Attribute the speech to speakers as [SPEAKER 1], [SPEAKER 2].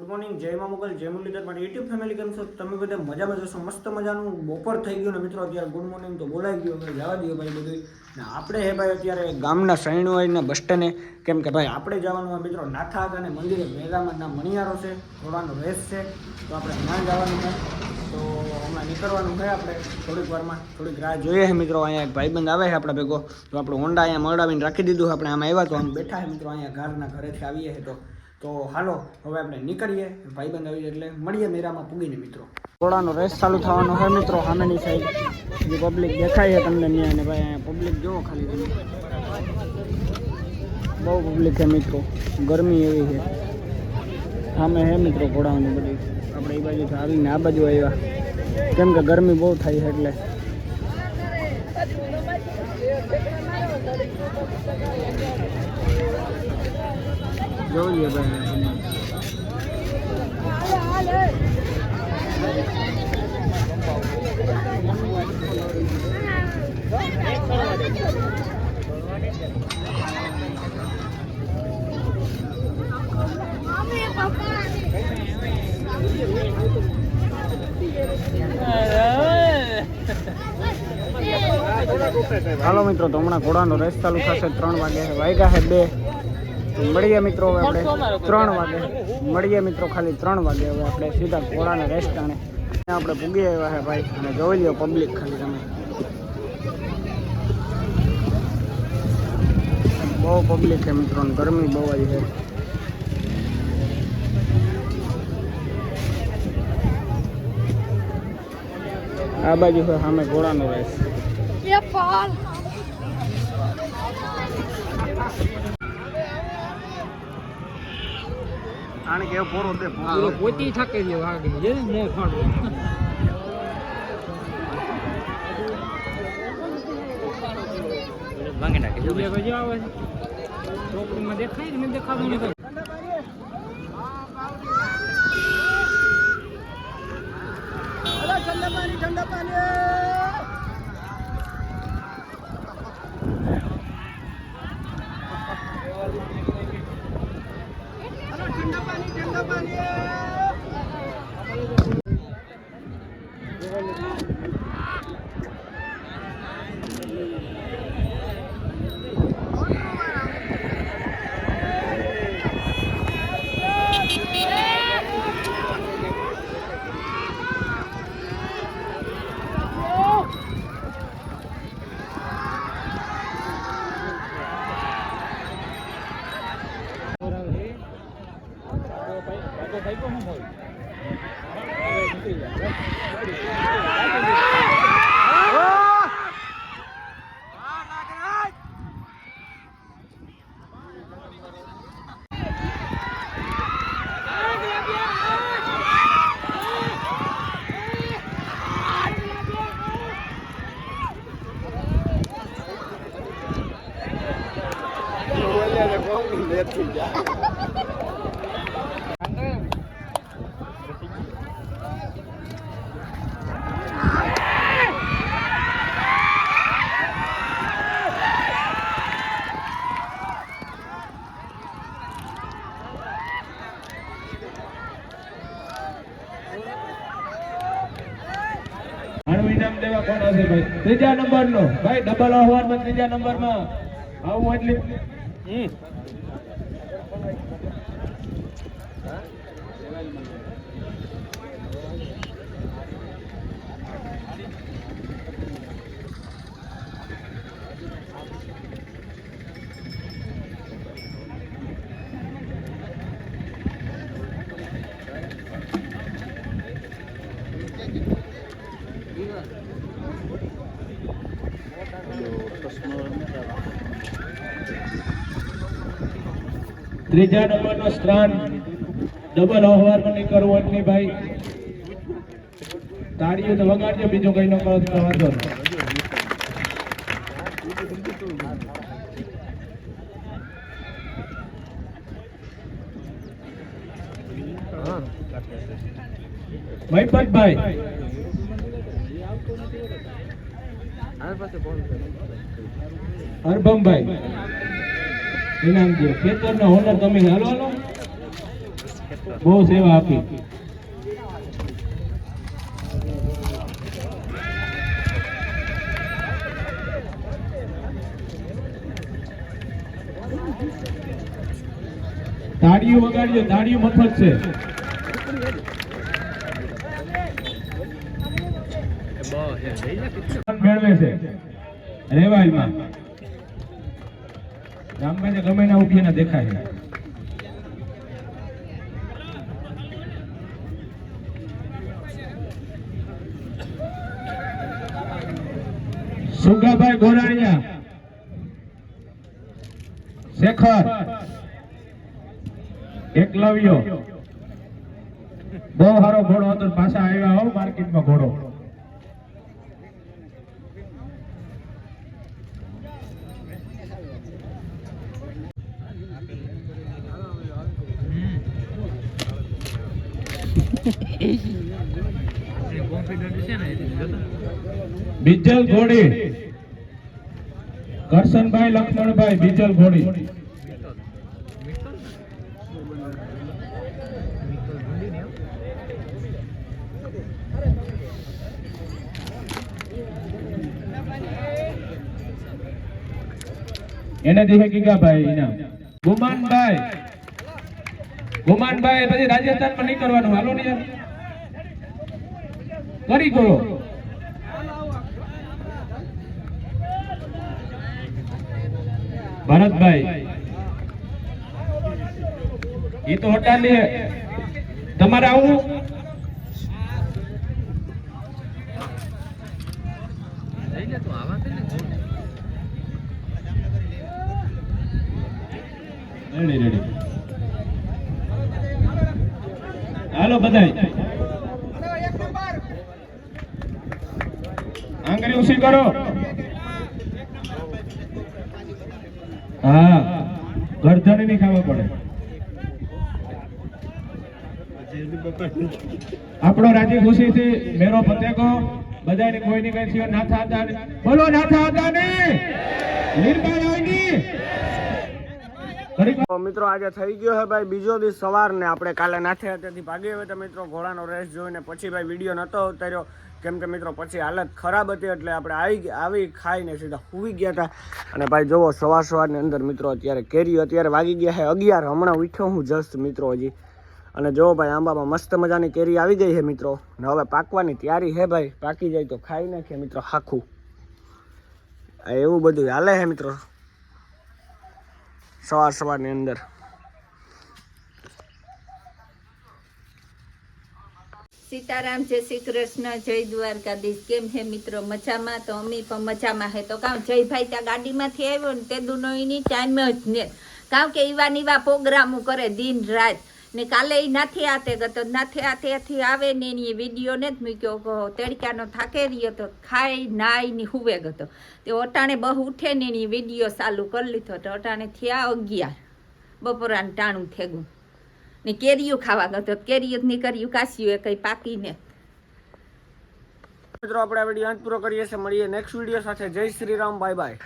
[SPEAKER 1] Good morning, જય મા મોગલ, જય મુરલીધર મારી યુટ્યુબ ફેમિલી કેમ છો? તમે બધા મજામાં જશો? મસ્ત મજાનું બપોર થઈ ગયું ને મિત્રો, અત્યારે ગુડ મોર્નિંગ તો બોલાઈ ગયું, ભાઈ જવા દો ભાઈ બધું. ને આપણે હે ભાઈ અત્યારે ગામના સૈણવાઈના બસ સ્ટેન્ડે, કેમ કે ભાઈ આપણે જવાનું હોય મિત્રો નાથા અને મંદિરે. ભેગામાં મણિયારો છે, થોડાનો રેસ છે, તો આપણે ત્યાં જવાનું છે. તો હમણાં નીકળવાનું છે આપણે થોડીક વારમાં, થોડીક રાહ જોઈએ છે મિત્રો. અહીંયા એક ભાઈબંધ આવે છે આપણા ભેગો, તો આપણે હોન્ડા અહીંયા મળાવીને રાખી દીધું. આપણે આમાં આવ્યા તો આમ બેઠા છે મિત્રો, અહીંયા ઘરના ઘરેથી આવીએ છે. તો હાલો હવે આપણે નીકળીએ, ભાઈબંધ આવી એટલે મળીએ મેરામાં પૂગીને મિત્રો. ઘોડાનો રેસ ચાલુ થવાનો છે મિત્રો. સામેની સાઈડ જે પબ્લિક દેખાય છે તમને ત્યાં, ને ભાઈ અહીંયા પબ્લિક જોવો ખાલી તમે, બહુ પબ્લિક છે મિત્રો. ગરમી એવી છે, સામે છે મિત્રો ઘોડાઓની બધી. આપણે એ બાજુથી આવીને આ બાજુ આવ્યા, કેમ કે ગરમી બહુ થાય છે એટલે. જોઈએ ભાઈ હાલો મિત્રો, તો હમણાં ઘોડાનો રેસ ચાલુ થશે. 3 વાગે વાગ્યા છે 2. મળીએ મિત્રો હવે આપણે 3 વાગે મળીએ મિત્રો, ખાલી 3 વાગે. હવે આપણે સીધા ઘોડાના રેસ ટાણે આપણે પૂગી આવ્યા છે ભાઈ. અને જોઈ લો પબ્લિક ખાલી તમે, બહુ પબ્લિક છે મિત્રો, ગરમી બહુ આવી છે. આ બાજુ છે સામે ઘોડાનો રેસ. આને કેવો પોરો દે પૂરો પોતી થાકે જે વાગે જે મો ફાડો ભાંગી નાખે જો આવે ચોકડીમાં દેખાય ને, મને દેખાતું નથી. અલા ઠંડા પાણી દેવા કોણ હશે ભાઈ? 3જા નંબરનો ભાઈ, ડબલ ઓવરમાં 3જા નંબરમાં આવું એટલે ત્રીજા નંબરનો સ્થાન ડબલ ઓવરમાં નહીં કરવું એટલે ભાઈ તાળીઓ તો વગાડજો, બીજું કઈ ન કરો તો વાંધો નહીં. મહિપતભાઈ અરબમભાઈ ઇનામ દો. ખેતરના હોનર તમે હાલો હાલો
[SPEAKER 2] બહુ સેવા આપી. તાળીઓ વગાડજો, તાળીઓ મફત છે. મેળવે છે રેવાલમાં. રામભાઈ ગમે ના ઉઠી ના દેખાય. સુગાભાઈ ગોરાણીયા, શેખર, એકલવ્યો, બહુ સારો ઘોડો હતો. પાછા આવ્યા હો માર્કેટમાં ઘોડો. બીજલ ઘોડી, કરશનભાઈ લક્ષ્મણભાઈ બીજલ ઘોડી. એને દીધે ગીગાભાઈ ઇનામ. ગુમાનભાઈ, ગુમાનભાઈ પછી રાજસ્થાનમાં નહીં કરવાનું. હાલો ને યાર, કરી કરો. ભરતભાઈ એ તો હટાલી. તમારે આવું રેડી. હાલો બધાય આંગળી ઉછી કરો. હા, ગરદન નહીં ખાવા પડે. આપણો રાજી ખુશી થી મેરો પતેકો બધાને કોઈની કઈ થયો ના થતા. બોલો ના થતા ને
[SPEAKER 1] મિત્રો આજે થઈ ગયો છે ભાઈ બીજો દિવસ સવાર ને આપણે કાલે નાથે હતેથી ભાગી હવે તો મિત્રો ઘોડાનો રેસ જોઈને પછી ભાઈ વિડીયો નહોતો ઉતાર્યો કેમ કે મિત્રો પછી હાલત ખરાબ હતી એટલે આપણે આવી ખાઈને સીધા સૂઈ ગયા હતા. અને ભાઈ જોવો સવારની અંદર મિત્રો અત્યારે કેરી અત્યારે વાગી ગયા છે 11. હમણાં ઉઠ્યો હું જસ્ટ મિત્રો હજી. અને જો ભાઈ આંબામાં મસ્ત મજાની કેરી આવી ગઈ છે મિત્રો ને હવે પાકવાની તૈયારી છે ભાઈ. પાકી જાય તો ખાઈ નાખીએ મિત્રો આખું. એવું બધું હાલે છે મિત્રો સવારની અંદર.
[SPEAKER 3] સીતારામ, જય શ્રી કૃષ્ણ, જય દ્વારકાધીશ. કેમ છે મિત્રો? મજામાં? તો અમે પણ મજામાં હે. તો કામ જયભાઈ ત્યાં ગાડીમાંથી આવ્યો ને તે દુનો એની ટાઈમ જ ને કામ કે એવા પ્રોગ્રામો કરે દિન રાત ને. કાલે એ નાથી આતે ગતો, નાથી આતેથી આવે ને એની વિડીયો ને જ મૂક્યો. તડકાનો થાકે રહ્યો તો ખાઈ નાઈ ને હુવે ગતો. તે અટાણે બહુ ઉઠે ને એની વિડીયો ચાલુ કરી લીધો. તો અટાણે થયા 11 બપોરાને ટાણું થેગું ને કેરીયું ખાવા ગયો. કેરીયું ની કર્યું કાસ્યું એ કઈ પાકીને.
[SPEAKER 1] મિત્રો આપણે આ વિડીયો અંત પૂરો કરીએ છીએ. મળીએ નેક્સ્ટ વિડીયો સાથે. જય શ્રી રામ, બાય બાય.